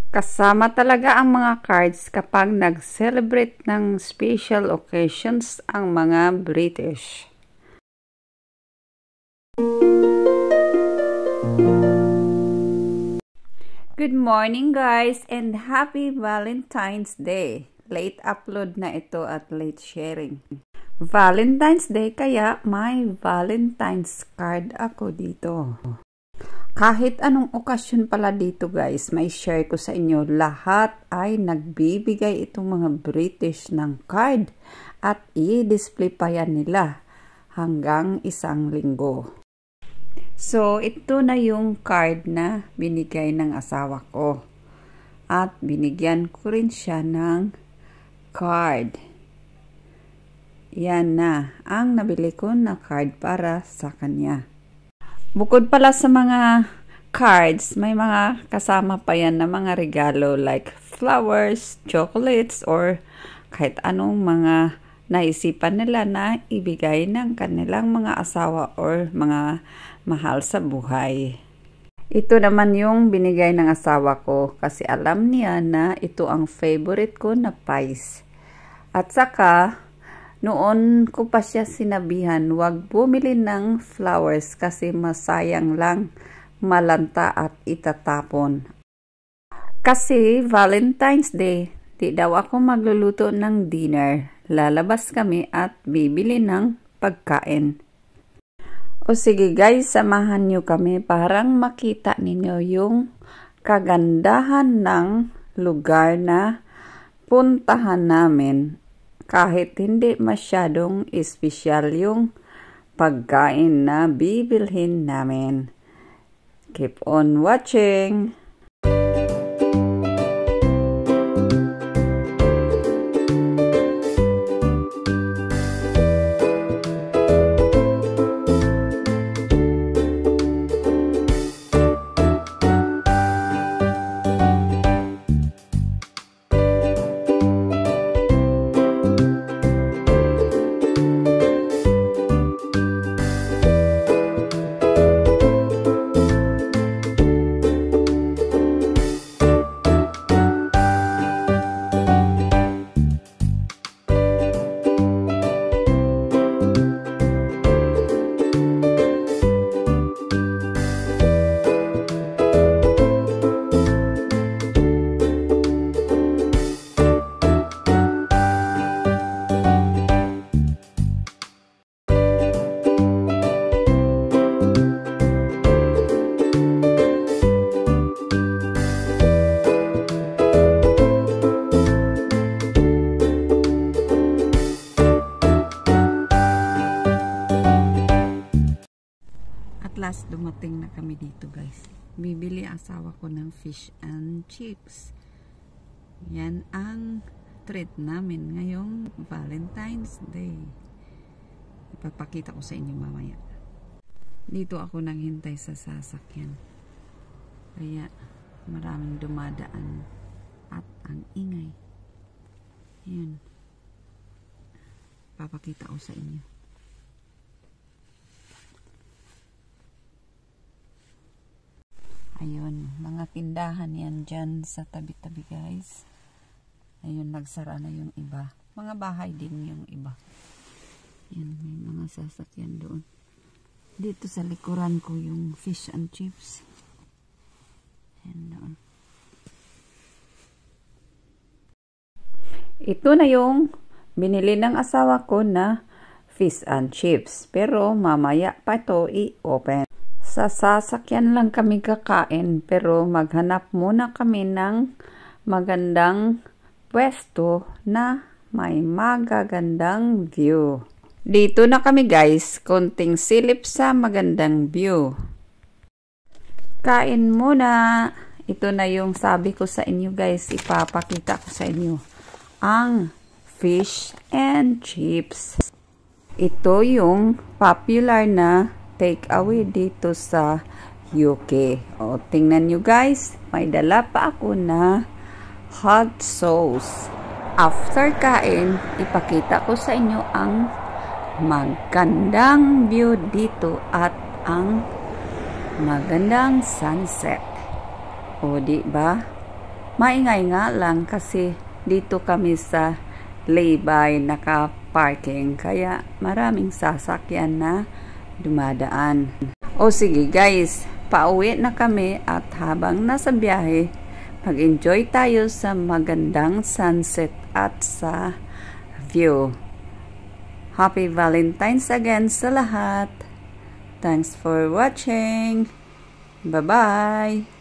Kasama talaga ang mga cards kapag nag-celebrate ng special occasions ang mga British. Good morning guys and happy Valentine's Day. Late upload na ito at late sharing. Valentine's Day kaya may Valentine's card ako dito. Kahit anong okasyon pala dito guys, may share ko sa inyo. Lahat ay nagbibigay itong mga British ng card at i-display pa yan nila hanggang 1 linggo. So, ito na yung card na binigay ng asawa ko. At binigyan ko rin siya ng card. Yan na ang nabili ko na card para sa kanya. Bukod pala sa mga cards, may mga kasama pa yan na mga regalo like flowers, chocolates, or kahit anong mga naisipan nila na ibigay ng kanilang mga asawa or mga mahal sa buhay. Ito naman yung binigay ng asawa ko kasi alam niya na ito ang favorite ko na pies. At saka, noon ko pa siya sinabihan, huwag bumili ng flowers kasi masayang lang, malanta at itatapon. Kasi Valentine's Day, di daw ako magluluto ng dinner. Lalabas kami at bibili ng pagkain. O sige guys, samahan nyo kami parang makita ninyo yung kagandahan ng lugar na puntahan namin. Kahit hindi masyadong espesyal yung pagkain na bibilhin namin. Keep on watching! Last dumating na kami dito guys. Bibili asawa ko ng fish and chips. Yan ang treat namin ngayong Valentine's Day. Ipapakita ko sa inyo mamaya. Dito ako nanghintay sa sasakyan. Kaya maraming dumadaan at ang ingay. Yan. Papakita ko sa inyo. Ayun, mga tindahan yan dyan sa tabi-tabi guys. Ayun, nagsara na yung iba. Mga bahay din yung iba. Yan, may mga sasakyan doon. Dito sa likuran ko yung fish and chips. Yan doon. Ito na yung binili ng asawa ko na fish and chips. Pero mamaya pa ito i-open. Sa sasakyan lang kami kakain pero maghanap muna kami ng magandang pwesto na may magagandang view. Dito na kami guys, konting silip sa magandang view. Kain muna. Ito na yung sabi ko sa inyo guys, ipapakita ko sa inyo. Ang fish and chips. Ito yung popular na take away dito sa UK. O, tingnan nyo guys, may dala pa ako na hot sauce. After kain, ipakita ko sa inyo ang magandang view dito at ang magandang sunset. O, di ba? Maingay nga lang kasi dito kami sa lay-by naka-parking kaya maraming sasakyan na dumadaan. O sige guys, pauwi na kami at habang nasa biyahe, mag-enjoy tayo sa magandang sunset at sa view. Happy Valentine's again sa lahat. Thanks for watching. Bye-bye.